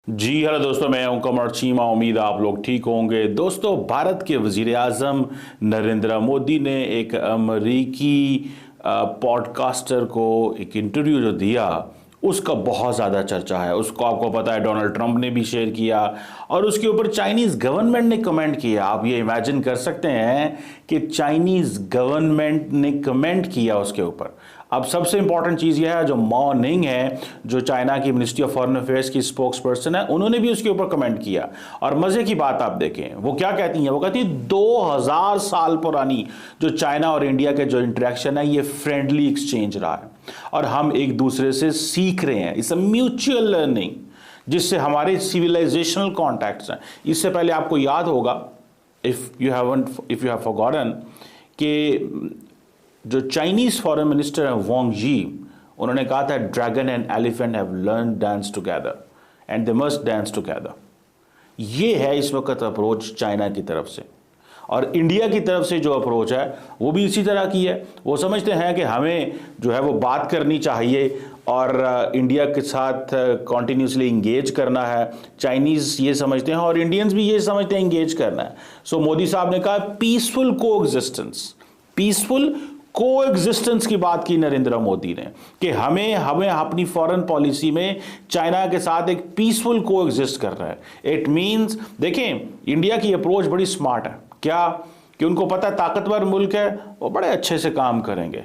जी hello दोस्तों, मैं हूं कमर चीमा। उम्मीद है आप लोग ठीक होंगे। दोस्तों, भारत के वजीर आज़म नरेंद्र मोदी ने एक अमरीकी पॉडकास्टर को एक इंटरव्यू जो दिया, उसका बहुत ज़्यादा चर्चा है। उसको आपको पता है डोनाल्ड ट्रंप ने भी शेयर किया और उसके ऊपर चाइनीज़ गवर्नमेंट ने कमेंट किया। आप ये इमेजिन कर सकते हैं कि चाइनीज़ गवर्नमेंट ने कमेंट किया उसके ऊपर। अब सबसे इंपॉर्टेंट चीज़ यह है, जो मॉर्निंग है, जो चाइना की मिनिस्ट्री ऑफ फॉरेन अफेयर्स की स्पोक्स पर्सन है, उन्होंने भी उसके ऊपर कमेंट किया। और मज़े की बात आप देखें, वो क्या कहती हैं? वो कहती है 2000 साल पुरानी जो चाइना और इंडिया के जो इंटरेक्शन है, ये फ्रेंडली एक्सचेंज रहा है और हम एक दूसरे से सीख रहे हैं। इट्स अ म्यूचुअल लर्निंग, जिससे हमारे सिविलाइजेशनल कॉन्टैक्ट्स हैं। इससे पहले आपको याद होगा, इफ यू हैव फॉरगॉटन, कि जो चाइनीज फॉरेन मिनिस्टर हैं वांग यी, उन्होंने कहा था dragon and elephant have learn dance together and they must dance together. ये है इस वक्त अप्रोच चाइना की तरफ से। और इंडिया की तरफ से जो अप्रोच है वो भी इसी तरह की है। वो समझते हैं कि हमें जो है वो बात करनी चाहिए और इंडिया के साथ कॉन्टीन्यूसली इंगेज करना है। चाइनीज़ ये समझते हैं और इंडियंस भी ये समझते हैं इंगेज करना है। सो मोदी साहब ने कहा पीसफुल कोएग्जिस्टेंस, पीसफुल कोएग्जिस्टेंस की बात की नरेंद्र मोदी ने, कि हमें अपनी फॉरेन पॉलिसी में चाइना के साथ एक पीसफुल कोएग्जिस्ट कर रहा है। इट मींस, देखें, इंडिया की अप्रोच बड़ी स्मार्ट है। क्या? कि उनको पता है ताकतवर मुल्क है, वो बड़े अच्छे से काम करेंगे।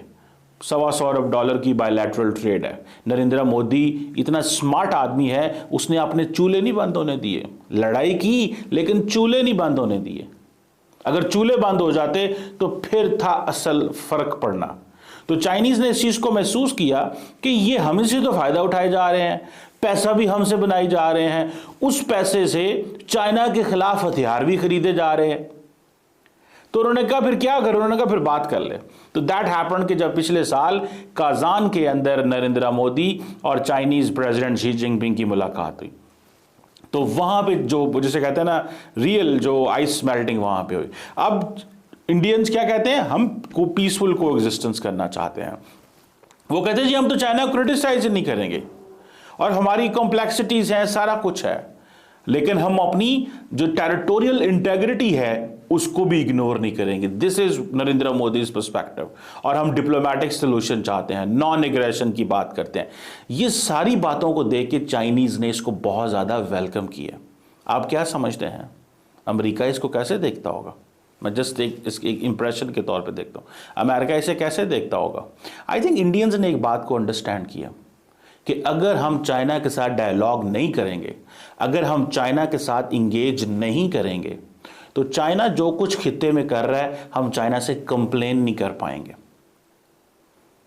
$125 अरब की बायलैटरल ट्रेड है। नरेंद्र मोदी इतना स्मार्ट आदमी है, उसने अपने चूल्हे नहीं बंद होने दिए। लड़ाई की, लेकिन चूल्हे नहीं बंद होने दिए। अगर चूल्हे बंद हो जाते तो फिर था असल फर्क पड़ना। तो चाइनीज ने इस चीज को महसूस किया कि ये हमसे तो फायदा उठाए जा रहे हैं, पैसा भी हमसे बनाई जा रहे हैं, उस पैसे से चाइना के खिलाफ हथियार भी खरीदे जा रहे हैं। तो उन्होंने कहा फिर क्या करें? उन्होंने कहा फिर बात कर ले। तो दैट हैपेंड कि जब पिछले साल काजान के अंदर नरेंद्र मोदी और चाइनीज प्रेसिडेंट शी जिनपिंग की मुलाकात हुई, तो वहां पे जो जिसे कहते हैं ना रियल जो आइस मेल्टिंग वहां पे हुई। अब इंडियंस क्या कहते हैं? हम को पीसफुल को एग्जिस्टेंस करना चाहते हैं। वो कहते हैं जी हम तो चाइना को क्रिटिसाइज नहीं करेंगे और हमारी कॉम्प्लेक्सिटीज हैं, सारा कुछ है, लेकिन हम अपनी जो टेरिटोरियल इंटेग्रिटी है उसको भी इग्नोर नहीं करेंगे। This is Narendra Modi perspective. और हम डिप्लोमेटिक सोल्यूशन चाहते हैं, नॉन एग्रेशन की बात करते हैं। ये सारी बातों को देख के चाइनीज ने इसको बहुत ज्यादा वेलकम किया। आप क्या समझते हैं अमेरिका इसको कैसे देखता होगा? मैं जस्ट एक इंप्रेशन के तौर पे देखता हूं, अमेरिका इसे कैसे देखता होगा? आई थिंक इंडियंस ने एक बात को अंडरस्टैंड किया कि अगर हम चाइना के साथ डायलॉग नहीं करेंगे, अगर हम चाइना के साथ इंगेज नहीं करेंगे, तो चाइना जो कुछ खित्ते में कर रहा है हम चाइना से कंप्लेन नहीं कर पाएंगे।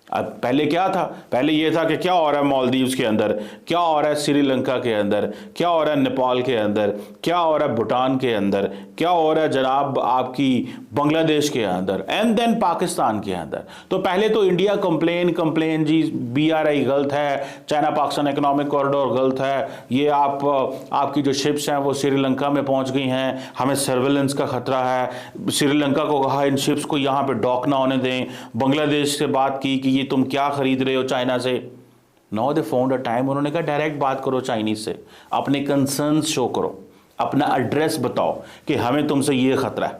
अब पहले क्या था? पहले यह था कि क्या हो रहा है मालदीव्स के अंदर, क्या हो रहा है श्रीलंका के अंदर, क्या हो रहा है नेपाल के अंदर, क्या हो रहा है भूटान के अंदर, क्या हो रहा है जनाब आपकी बांग्लादेश के अंदर, एंड देन पाकिस्तान के अंदर। तो पहले तो इंडिया कंप्लेन जी, BRI गलत है, चाइना पाकिस्तान इकोनॉमिक कॉरिडोर गलत है, ये आपकी जो शिप्स हैं वो श्रीलंका में पहुंच गई हैं, हमें सर्वेलेंस का खतरा है। श्रीलंका को कहा इन शिप्स को यहाँ पे डॉक ना होने दें। बांग्लादेश से बात की कि ये तुम क्या खरीद रहे हो चाइना से। Now they found a time, उन्होंने कहा डायरेक्ट बात करो चाइनीज से, अपने कंसर्न्स शो करो, अपना एड्रेस बताओ कि हमें तुमसे ये खतरा है।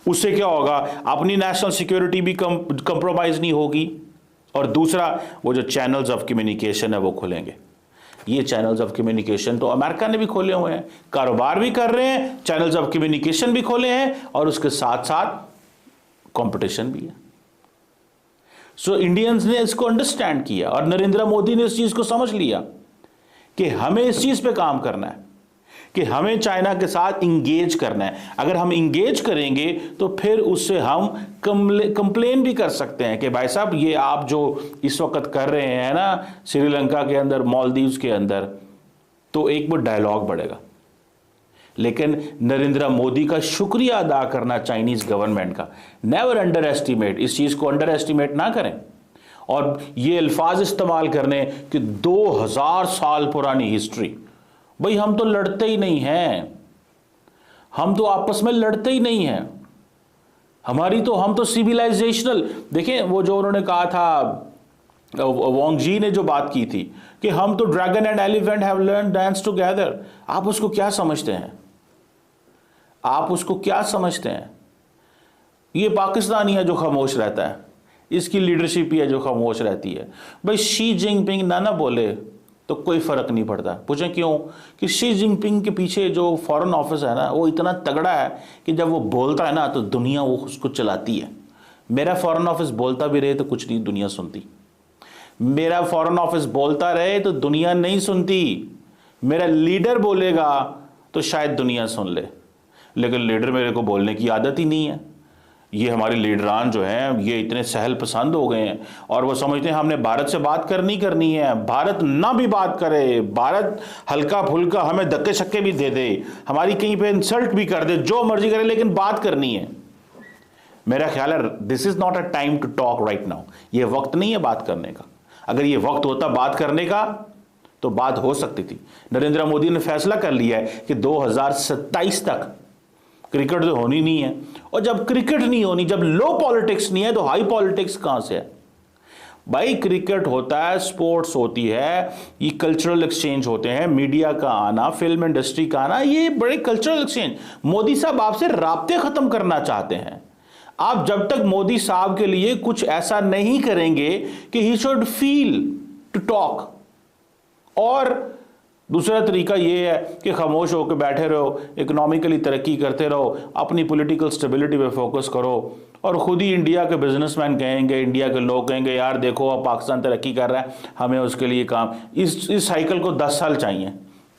उससे क्या होगा? अपनी नेशनल सिक्योरिटी भी कंप्रोमाइज नहीं होगी, और दूसरा वो जो चैनल्स ऑफ कम्युनिकेशन है वो खुलेंगे। ये चैनल्स ऑफ कम्युनिकेशन तो अमेरिका ने भी खोले हुए हैं, कारोबार भी कर रहे हैं, चैनल्स ऑफ कम्युनिकेशन भी खोले हैं, और उसके साथ साथ कंपटीशन भी है। सो इंडियंस ने इसको अंडरस्टैंड किया और नरेंद्र मोदी ने इस चीज को समझ लिया कि हमें इस चीज पे काम करना है, कि हमें चाइना के साथ इंगेज करना है। अगर हम इंगेज करेंगे तो फिर उससे हम कंप्लेन भी कर सकते हैं कि भाई साहब ये आप जो इस वक्त कर रहे हैं ना श्रीलंका के अंदर, मालदीव्स के अंदर, तो एक वो डायलॉग बढ़ेगा। लेकिन नरेंद्र मोदी का शुक्रिया अदा करना चाइनीज गवर्नमेंट का, नेवर अंडर एस्टिमेट, इस चीज को अंडर एस्टिमेट ना करें। और ये अल्फाज इस्तेमाल करने कि 2000 साल पुरानी हिस्ट्री, भाई हम तो लड़ते ही नहीं हैं, हम तो आपस में लड़ते ही नहीं हैं, हम तो सिविलाइजेशनल। देखिए वो जो उन्होंने कहा था वोंग जी ने जो बात की थी कि हम तो dragon and elephant have learn dance together, आप उसको क्या समझते हैं? आप उसको क्या समझते हैं? ये पाकिस्तानी है जो खामोश रहता है, इसकी लीडरशिप ही है जो खामोश रहती है। भाई शी जिनपिंग ना बोले तो कोई फर्क नहीं पड़ता। पूछें क्यों? कि शी जिनपिंग के पीछे जो फॉरेन ऑफिस है ना, वो इतना तगड़ा है कि जब वो बोलता है ना तो दुनिया वो उसको चलाती है। मेरा फॉरेन ऑफिस बोलता भी रहे तो कुछ नहीं दुनिया सुनती। मेरा फॉरेन ऑफिस बोलता रहे तो दुनिया नहीं सुनती। मेरा लीडर बोलेगा तो शायद दुनिया सुन ले, लेकिन लीडर मेरे को बोलने की आदत ही नहीं है। ये हमारे लीडरान जो हैं ये इतने सहल पसंद हो गए हैं और वो समझते हैं हमने भारत से बात करनी है। भारत ना भी बात करे, भारत हल्का फुल्का हमें धक्के शक्के भी दे दे, हमारी कहीं पे इंसल्ट भी कर दे, जो मर्जी करे, लेकिन बात करनी है। मेरा ख्याल है this is not a time to talk right now. ये वक्त नहीं है बात करने का। अगर ये वक्त होता बात करने का तो बात हो सकती थी। नरेंद्र मोदी ने फैसला कर लिया है कि 2027 तक क्रिकेट तो होनी नहीं है, और जब क्रिकेट नहीं होनी, जब लो पॉलिटिक्स नहीं है तो हाई पॉलिटिक्स कहां से है? भाई क्रिकेट होता है, स्पोर्ट्स होती है, ये कल्चरल एक्सचेंज होते हैं, मीडिया का आना, फिल्म इंडस्ट्री का आना, ये बड़े कल्चरल एक्सचेंज। मोदी साहब आपसे राब्ते खत्म करना चाहते हैं। आप जब तक मोदी साहब के लिए कुछ ऐसा नहीं करेंगे कि he should feel to talk, और दूसरा तरीका यह है कि खामोश होकर बैठे रहो, इकोनॉमिकली तरक्की करते रहो, अपनी पॉलिटिकल स्टेबिलिटी पे फोकस करो, और खुद ही इंडिया के बिजनेसमैन कहेंगे, इंडिया के लोग कहेंगे यार देखो अब पाकिस्तान तरक्की कर रहा है, हमें उसके लिए काम, इस साइकिल को 10 साल चाहिए,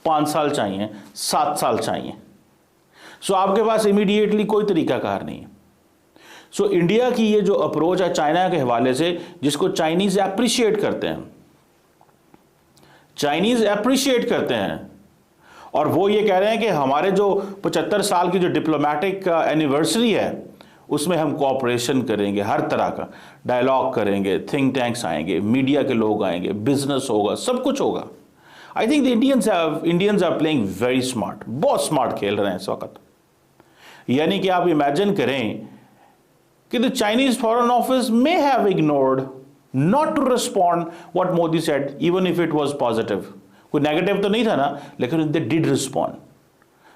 5 साल चाहिए, 7 साल चाहिए। सो आपके पास इमीडिएटली कोई तरीकाकार नहीं है। सो इंडिया की ये जो अप्रोच है चाइना के हवाले से, जिसको चाइनीज अप्रिशिएट करते हैं, चाइनीज अप्रिशिएट करते हैं, और वो ये कह रहे हैं कि हमारे जो 75 साल की जो डिप्लोमेटिक एनिवर्सरी है उसमें हम कोऑपरेशन करेंगे, हर तरह का डायलॉग करेंगे, थिंक टैंक्स आएंगे, मीडिया के लोग आएंगे, बिजनेस होगा, सब कुछ होगा। I think the Indians are playing very smart, बहुत स्मार्ट खेल रहे हैं इस वक्त। यानी कि आप इमेजिन करें कि the Chinese foreign office may have ignored not to respond what Modi said, even if it was positive. कोई नेगेटिव तो नहीं था ना, लेकिन they did respond,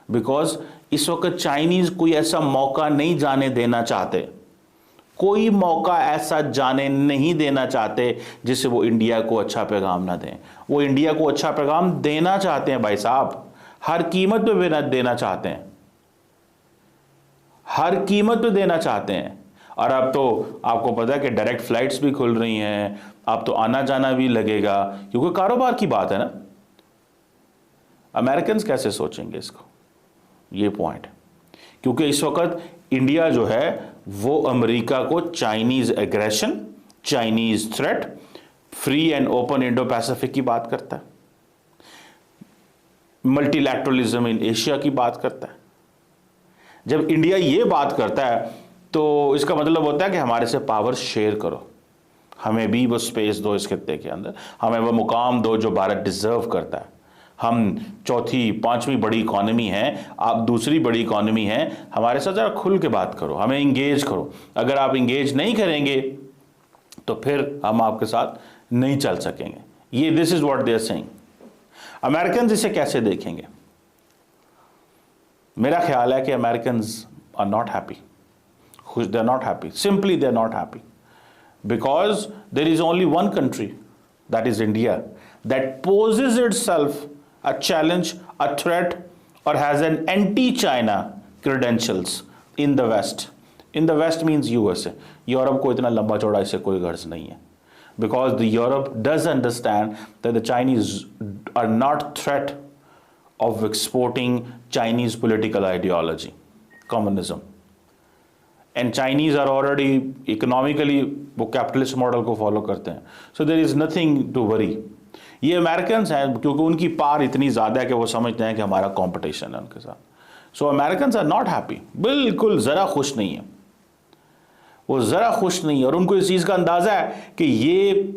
because इस वक्त चाइनीज कोई ऐसा मौका नहीं जाने देना चाहते, कोई मौका ऐसा जाने नहीं देना चाहते जिससे वो इंडिया को अच्छा पैगाम ना दें। वो इंडिया को अच्छा पैगाम देना चाहते हैं भाई साहब, हर कीमत पे देना चाहते हैं, हर कीमत पे देना चाहते हैं। और अब तो आपको पता है कि डायरेक्ट फ्लाइट्स भी खुल रही हैं, अब तो आना जाना भी लगेगा, क्योंकि कारोबार की बात है ना। अमेरिकन कैसे सोचेंगे इसको, ये पॉइंट, क्योंकि इस वक्त इंडिया जो है वो अमेरिका को Chinese aggression, Chinese threat, free and open Indo Pacific की बात करता है, मल्टीलैटरलिज्म इन एशिया की बात करता है। जब इंडिया ये बात करता है तो इसका मतलब होता है कि हमारे से पावर शेयर करो, हमें भी वो स्पेस दो इस खित्ते के अंदर, हमें वो मुकाम दो जो भारत डिजर्व करता है। हम चौथी 5वीं बड़ी इकॉनमी हैं, आप दूसरी बड़ी इकॉनमी हैं, हमारे साथ ज़रा खुल के बात करो, हमें इंगेज करो। अगर आप इंगेज नहीं करेंगे तो फिर हम आपके साथ नहीं चल सकेंगे। ये this is what they are saying. American इसे कैसे देखेंगे? मेरा ख्याल है कि American are not happy, they are not happy, simply they are not happy, because there is only one country, that is India, that poses itself a challenge, a threat, or has an anti-China credentials in the West. In the West means USA. Europe को इतना लंबा चौड़ा इससे कोई गर्ज नहीं है, because the Europe does understand that the Chinese are not threat of exporting Chinese political ideology, communism. And Chinese are already economically वो कैपिटलिस्ट मॉडल को फॉलो करते हैं, so there is nothing to worry. ये American हैं क्योंकि उनकी पार इतनी ज़्यादा है कि वो समझते हैं कि हमारा कंपटीशन है उनके साथ। So American are not happy, बिल्कुल ज़रा खुश नहीं है, वो ज़रा खुश नहीं है, और उनको इस चीज़ का अंदाज़ा है कि ये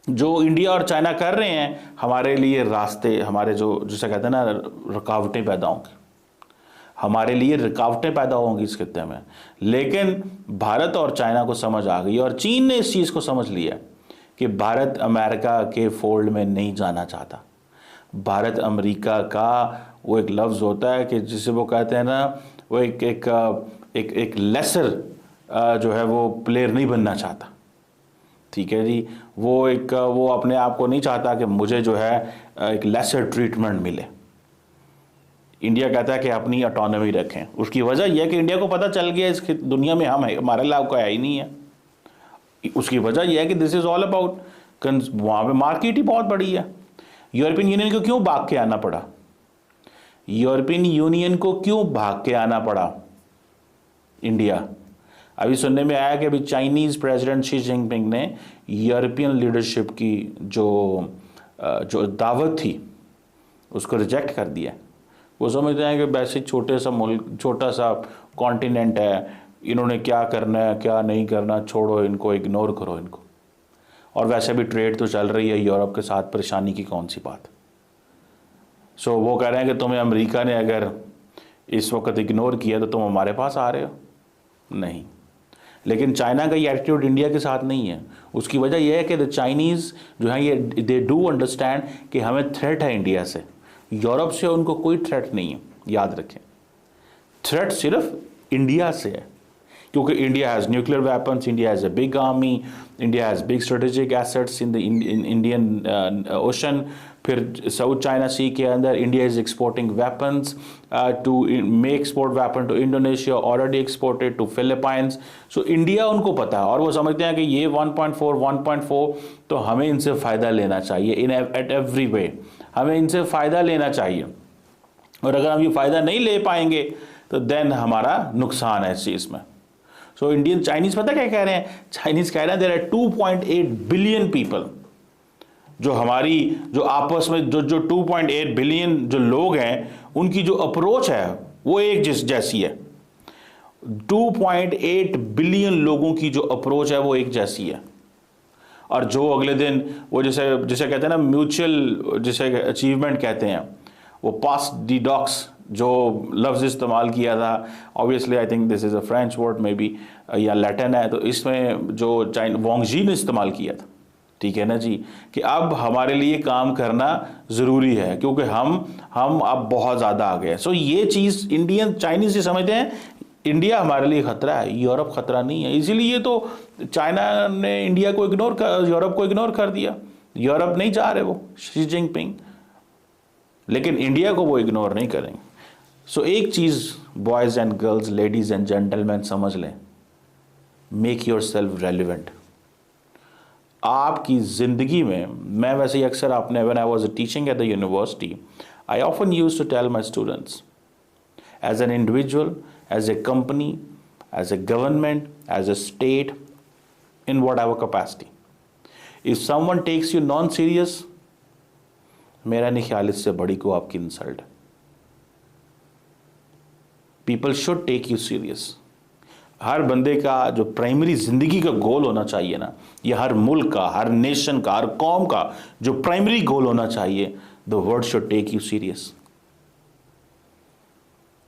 जो इंडिया और चाइना कर रहे हैं हमारे लिए रास्ते, हमारे जो जिसे कहते हैं ना रुकावटें पैदा होंगी, हमारे लिए रुकावटें पैदा होंगी इस खित्ते में। लेकिन भारत और चाइना को समझ आ गई, और चीन ने इस चीज़ को समझ लिया कि भारत अमेरिका के फोल्ड में नहीं जाना चाहता। भारत अमेरिका का वो एक लफ्ज़ होता है कि जिसे वो कहते हैं ना, वो एक लेसर जो है वो प्लेयर नहीं बनना चाहता। ठीक है जी, वो अपने आप को नहीं चाहता कि मुझे जो है एक लेसर ट्रीटमेंट मिले। इंडिया कहता है कि अपनी ऑटोनॉमी रखें। उसकी वजह यह है कि इंडिया को पता चल गया इस दुनिया में हम है, हमारे लाभ का है ही नहीं है। उसकी वजह यह है कि दिस इज ऑल अबाउट, वहाँ पे मार्केट ही बहुत बड़ी है। यूरोपियन यूनियन को क्यों भाग के आना पड़ा? यूरोपियन यूनियन को क्यों भाग के आना पड़ा इंडिया? अभी सुनने में आया कि अभी चाइनीज प्रेसिडेंट शी जिनपिंग ने यूरोपियन लीडरशिप की जो दावत थी उसको रिजेक्ट कर दिया। वो समझते हैं कि वैसे छोटे सा मुल्क, छोटा सा कॉन्टिनेंट है, इन्होंने क्या करना है क्या नहीं करना, छोड़ो इनको, इग्नोर करो इनको। और वैसे भी ट्रेड तो चल रही है यूरोप के साथ, परेशानी की कौन सी बात। सो वो कह रहे हैं कि तुम्हें अमेरिका ने अगर इस वक्त इग्नोर किया तो तुम हमारे पास आ रहे हो? नहीं। लेकिन चाइना का ये एटीट्यूड इंडिया के साथ नहीं है। उसकी वजह यह है कि द चाइनीज़ जो है ये दे डू अंडरस्टैंड कि हमें थ्रेट है इंडिया से। यूरोप से उनको कोई थ्रेट नहीं है, याद रखें। थ्रेट सिर्फ इंडिया से है, क्योंकि India has nuclear weapons, India has a big army, India has big strategic assets in the Indian ocean. फिर साउथ चाइना सी के अंदर India is exporting weapons to may export weapon to Indonesia, already exported to Philippines. So India उनको पता है और वो समझते हैं कि ये 1.4 तो हमें इनसे फ़ायदा लेना चाहिए इन एट एवरी वे, हमें इनसे फ़ायदा लेना चाहिए। और अगर हम ये फ़ायदा नहीं ले पाएंगे तो देन हमारा नुकसान है इस चीज़ में। सो इंडियन चाइनीज़ पता क्या कह रहे हैं? चाइनीज़ कह रहे हैं देयर आर 2.8 बिलियन पीपल, जो हमारी जो आपस में जो 2.8 बिलियन जो लोग हैं उनकी जो अप्रोच है वो एक जैसी है। 2.8 बिलियन लोगों की जो अप्रोच है वो एक जैसी है। और जो अगले दिन वो जिसे कहते हैं ना म्यूचुअल, जिसे अचीवमेंट कहते हैं, वो पास दी डॉक्स जो लफ्ज़ इस्तेमाल किया था, obviously I think this is a French word may be या लैटिन है, तो इसमें जो वोंगजी ने इस्तेमाल किया था, ठीक है ना जी, कि अब हमारे लिए काम करना ज़रूरी है क्योंकि हम अब बहुत ज़्यादा आ गए। सो ये चीज़ इंडियन चाइनीज़ से समझते हैं इंडिया हमारे लिए खतरा है, यूरोप खतरा नहीं है। इसीलिए तो चाइना ने इंडिया को यूरोप को इग्नोर कर दिया। यूरोप नहीं चाह रहे वो शी जिनपिंग, लेकिन इंडिया को वो इग्नोर नहीं करेंगे। सो एक चीज़ boys and girls, ladies and gentleman समझ लें, मेक योर सेल्फ रेलिवेंट। आपकी ज़िंदगी में, मैं वैसे ही अक्सर आपने when I was teaching at the university, I often used to tell my students, as an individual, as a company, as a government, as a state, in whatever capacity, if someone takes you non-serious, मेरा नहीं ख्याल इससे बड़ी को आपकी insult है। People should take you serious। हर बंदे का जो प्राइमरी जिंदगी का गोल होना चाहिए ना, या हर मुल्क का, हर नेशन का, हर कौम का जो प्राइमरी गोल होना चाहिए, the world should take you serious।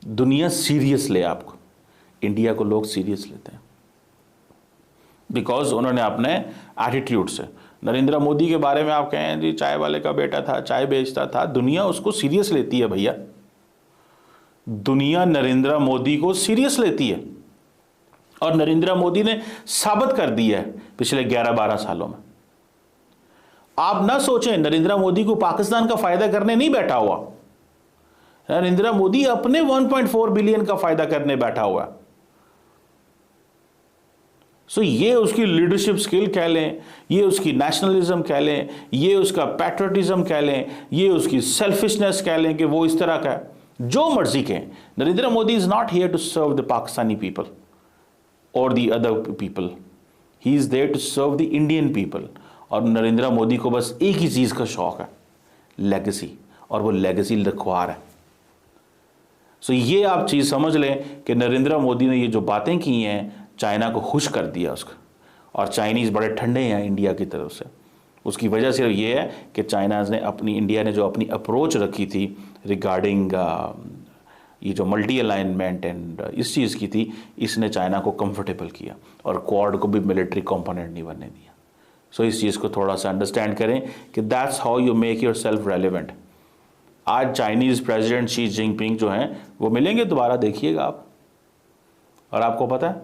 दुनिया सीरियस ले आपको, इंडिया को लोग सीरियस लेते हैं बिकॉज उन्होंने अपने एटीट्यूड से। नरेंद्र मोदी के बारे में आप कहें जी चाय वाले का बेटा था, चाय बेचता था, दुनिया उसको सीरियस लेती है भैया। दुनिया नरेंद्र मोदी को सीरियस लेती है और नरेंद्र मोदी ने साबित कर दिया है पिछले 11-12 सालों में। आप ना सोचें नरेंद्र मोदी को पाकिस्तान का फायदा करने नहीं बैठा हुआ, नरेंद्र मोदी अपने 1.4 बिलियन का फायदा करने बैठा हुआ है। सो ये उसकी लीडरशिप स्किल कह लें, ये उसकी नेशनलिज्म कह लें, ये उसका पैट्रियटिज्म कह लें, ये उसकी सेल्फिशनेस कह लें कि वो इस तरह का है, जो मर्जी कहें। Narendra Modi is not here to serve the Pakistani people और the other people, he is there to serve the Indian people. और नरेंद्र मोदी को बस एक ही चीज का शौक है, लेगेसी, और वो लेगेसी लिखवार है। सो ये आप चीज़ समझ लें कि नरेंद्र मोदी ने ये जो बातें की हैं चाइना को खुश कर दिया उसको, और चाइनीज़ बड़े ठंडे हैं इंडिया की तरफ से। उसकी वजह सिर्फ ये है कि इंडिया ने जो अपनी अप्रोच रखी थी रिगार्डिंग ये जो मल्टी अलाइनमेंट एंड इस चीज़ की थी, इसने चाइना को कंफर्टेबल किया और क्वाड को भी मिलिट्री कंपोनेंट नहीं बनने दिया। सो इस चीज़ को थोड़ा सा अंडरस्टैंड करें कि that's how you make your self relevant. आज चाइनीज़ प्रेसिडेंट शी जिनपिंग जो हैं वो मिलेंगे दोबारा, देखिएगा आप। और आपको पता है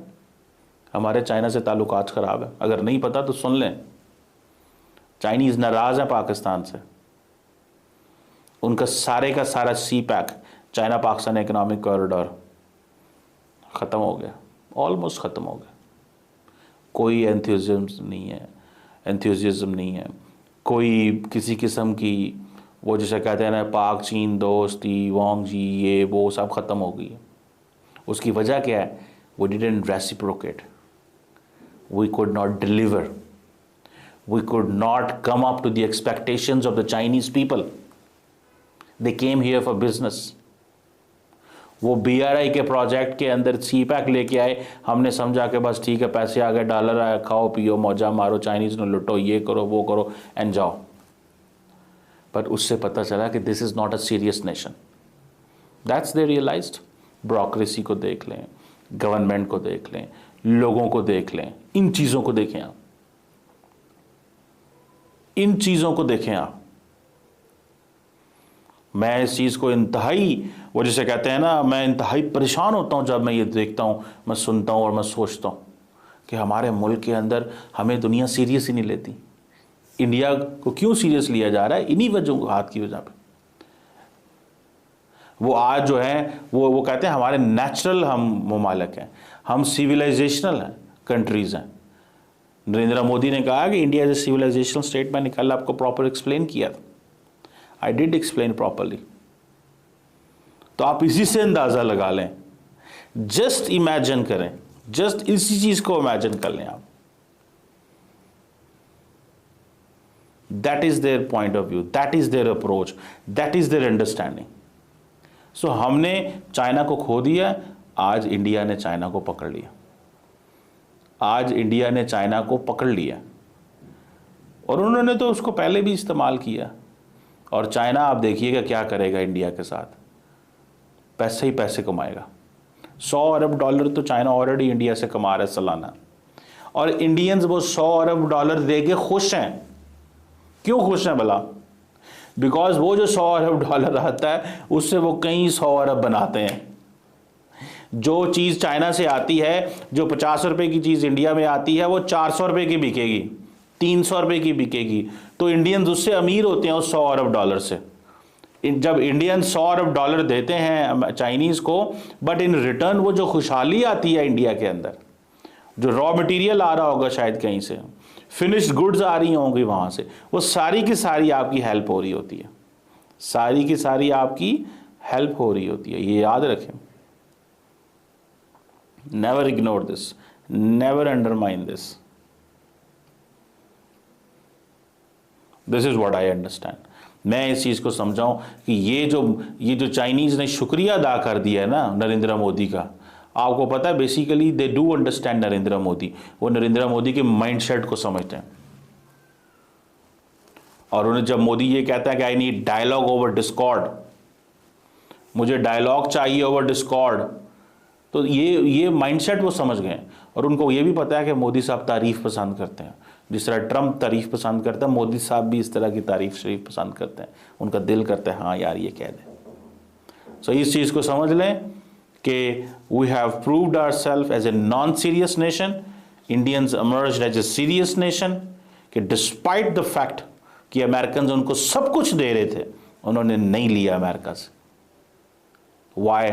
हमारे चाइना से ताल्लुकात ख़राब है, अगर नहीं पता तो सुन लें। चाइनीज़ नाराज़ है पाकिस्तान से, उनका सारे का सारा CPEC, China Pakistan economic corridor ख़त्म हो गया, ऑलमोस्ट ख़त्म हो गया। कोई एंथुसिज्म नहीं है, कोई किसी किस्म की वो जैसे कहते हैं ना पाक चीन दोस्ती, वांग जी, ये वो सब ख़त्म हो गई है। उसकी वजह क्या है? We didn't reciprocate, we could not deliver, we could not come up to the expectations of the Chinese people. They came here for business. वो BRI के प्रोजेक्ट के अंदर सी पैक लेके आए, हमने समझा कि बस ठीक है, पैसे आ गए, डॉलर आया, खाओ पियो मौजा मारो, चाइनीज़ ने लुटो, ये करो वो करो एंड जाओ। पर उससे पता चला कि this is not a serious nation. That's they realized. Bureaucracy को देख लें, गवर्नमेंट को देख लें, लोगों को देख लें, इन चीज़ों को देखें आप, इन चीज़ों को देखें आप। मैं इस चीज़ को इंतहाई, वो जिसे कहते हैं ना, मैं इंतहाई परेशान होता हूँ जब मैं ये देखता हूँ, मैं सुनता हूँ और मैं सोचता हूँ कि हमारे मुल्क के अंदर हमें दुनिया सीरियस ही नहीं लेती। इंडिया को क्यों सीरियस लिया जा रहा है? इन्हीं वजहों हाथ की वजह पे। वो आज जो है वो कहते हैं हमारे नेचुरल हम ममालिक हैं, हम सिविलाइजेशनल हैं, कंट्रीज़ हैं। नरेंद्र मोदी ने कहा कि India is a civilisational state. मैंने कल आपको प्रॉपर एक्सप्लेन किया था, आई डिड एक्सप्लेन प्रॉपरली। तो आप इसी से अंदाज़ा लगा लें, जस्ट इमेजिन करें, जस्ट इसी चीज़ को इमेजिन कर लें आप। That is their point of view, that is their approach, that is their understanding. So हमने चाइना को खो दिया, आज इंडिया ने चाइना को पकड़ लिया। आज इंडिया ने चाइना को पकड़ लिया और उन्होंने तो उसको पहले भी इस्तेमाल किया। और चाइना आप देखिएगा क्या करेगा इंडिया के साथ, पैसे ही पैसे कमाएगा। 100 अरब डॉलर तो चाइना ऑलरेडी इंडिया से कमा रहा है सालाना, और इंडियंस वो 100 अरब डॉलर दे के खुश हैं। क्यों खुश हैं भला? बिकॉज वो जो 100 अरब डॉलर आता है उससे वो कई 100 अरब बनाते हैं। जो चीज़ चाइना से आती है, जो 50 रुपए की चीज़ इंडिया में आती है, वो 400 रुपए की बिकेगी, 300 रुपए की बिकेगी। तो इंडियंस उससे अमीर होते हैं उस 100 अरब डॉलर से। जब इंडियन 100 अरब डॉलर देते हैं चाइनीज़ को, बट इन रिटर्न वो जो खुशहाली आती है इंडिया के अंदर, जो रॉ मटेरियल आ रहा होगा शायद कहीं से, फिनिश्ड गुड्स आ रही होंगी वहाँ से, वो सारी की सारी आपकी हेल्प हो रही होती है, सारी की सारी आपकी हेल्प हो रही होती है। ये याद रखें, never ignore this, never undermine this. This is what I understand. मैं इस चीज़ को समझाऊं कि ये जो चाइनीज़ ने शुक्रिया अदा कर दिया है ना नरेंद्र मोदी का, आपको पता है basically they do understand Narendra Modi. वो नरेंद्र मोदी के माइंडसेट को समझते हैं। और उन्हें जब मोदी ये कहता है कि I need dialogue over discord, मुझे डायलॉग चाहिए ओवर डिस्कॉर्ड, तो ये माइंडसेट वो समझ गए। और उनको ये भी पता है कि मोदी साहब तारीफ पसंद करते हैं, जिस तरह ट्रंप तारीफ पसंद करता है, मोदी साहब भी इस तरह की तारीफ शरीफ पसंद करते हैं। उनका दिल करता है हाँ यार ये कह दें। सो इस चीज़ को समझ लें कि we have proved ourself as a non serious nation, Indians emerged as a serious nation, कि डिस्पाइट द फैक्ट कि अमेरिकन उनको सब कुछ दे रहे थे, उन्होंने नहीं लिया अमेरिका से। वाई?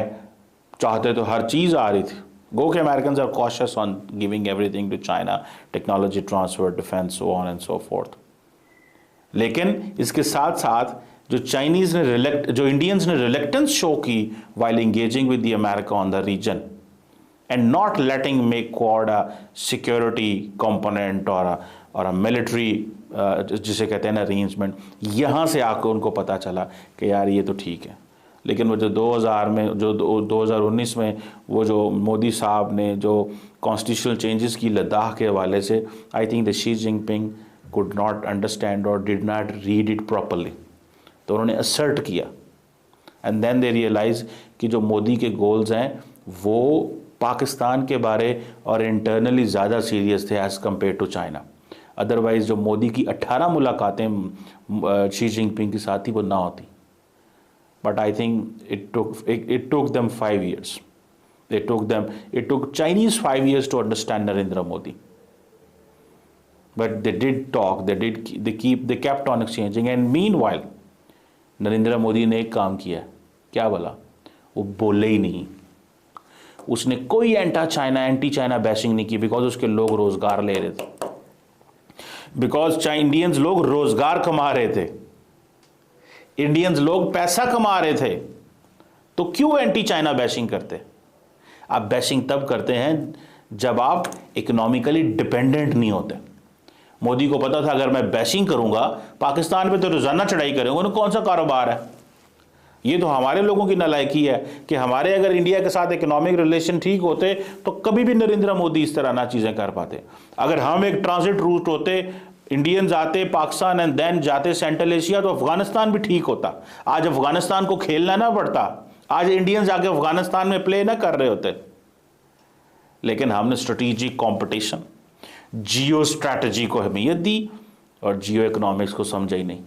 चाहते तो हर चीज़ आ रही थी। गो के American are cautious on giving everything to China, technology transfer, defence, so on and so forth. लेकिन इसके साथ साथ जो इंडियंस ने रिलेक्टेंस शो की while engaging with the America on the region and not letting make Quad a security component और a military जिसे कहते हैं ना अरेंजमेंट, यहाँ से आकर उनको पता चला कि यार ये तो ठीक है। लेकिन वो जो 2019 में वो जो मोदी साहब ने जो कॉन्स्टिट्यूशनल चेंजेस की लद्दाख के हवाले से, I think the Xi Jinping could not understand और did not read it properly. तो उन्होंने असर्ट किया एंड देन दे रियलाइज कि जो मोदी के गोल्स हैं वो पाकिस्तान के बारे और इंटरनली ज़्यादा सीरियस थे as compare to China. Otherwise जो मोदी की 18 मुलाकातें शी जिनपिंग के साथ ही वो ना होती। But I think it took them 5 years. It took Chinese 5 years to understand Narendra Modi. But they did talk, they kept on exchanging, and meanwhile Narendra Modi ने एक काम किया, क्या बोला? वो बोले ही नहीं। उसने कोई एंटी चाइना बैशिंग नहीं की, बिकॉज उसके लोग रोजगार ले रहे थे, बिकॉज इंडियंस लोग रोजगार कमा रहे थे, इंडियंस लोग पैसा कमा रहे थे, तो क्यों एंटी चाइना बैशिंग करते? आप बैशिंग तब करते हैं जब आप इकोनॉमिकली डिपेंडेंट नहीं होते। मोदी को पता था अगर मैं बैशिंग करूंगा पाकिस्तान पे तो रोजाना चढ़ाई करेंगे, उन्हें कौन सा कारोबार है। ये तो हमारे लोगों की नालायकी है कि हमारे अगर इंडिया के साथ इकोनॉमिक रिलेशन ठीक होते तो कभी भी नरेंद्र मोदी इस तरह ना चीजें कर पाते। अगर हम एक ट्रांजिट रूट होते, इंडियंस आते पाकिस्तान एंड देन जाते सेंट्रल एशिया, तो अफगानिस्तान भी ठीक होता। आज अफगानिस्तान को खेलना ना पड़ता, आज इंडियंस आके अफगानिस्तान में प्ले ना कर रहे होते। लेकिन हमने स्ट्रेटेजिक कंपटीशन, जियो स्ट्रैटेजी को अहमियत दी और जियो इकोनॉमिक्स को समझा ही नहीं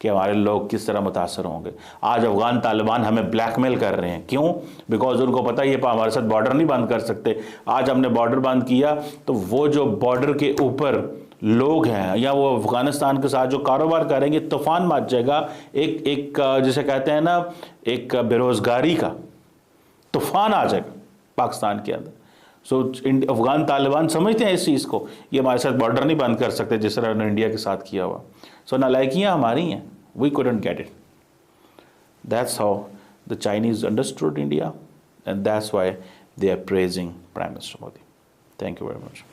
कि हमारे लोग किस तरह मुतासर होंगे। आज अफगान तालिबान हमें ब्लैकमेल कर रहे हैं, क्यों? बिकॉज उनको पता है ये हमारे साथ बॉर्डर नहीं बंद कर सकते। आज हमने बॉर्डर बंद किया तो वो जो बॉर्डर के ऊपर लोग हैं या वो अफगानिस्तान के साथ जो कारोबार करेंगे, तूफान मच जाएगा। एक जिसे कहते हैं ना, एक बेरोजगारी का तूफान आ जाएगा पाकिस्तान के अंदर। सो अफगान तालिबान समझते हैं इस चीज़ को, ये हमारे साथ बॉर्डर नहीं बंद कर सकते जिस तरह उन्होंने इंडिया के साथ किया हुआ। सो नालायकियाँ हमारी हैं, we couldn't get it. That's how the Chinese understood India, and that's why they are praising Prime Minister Modi. Thank you very much.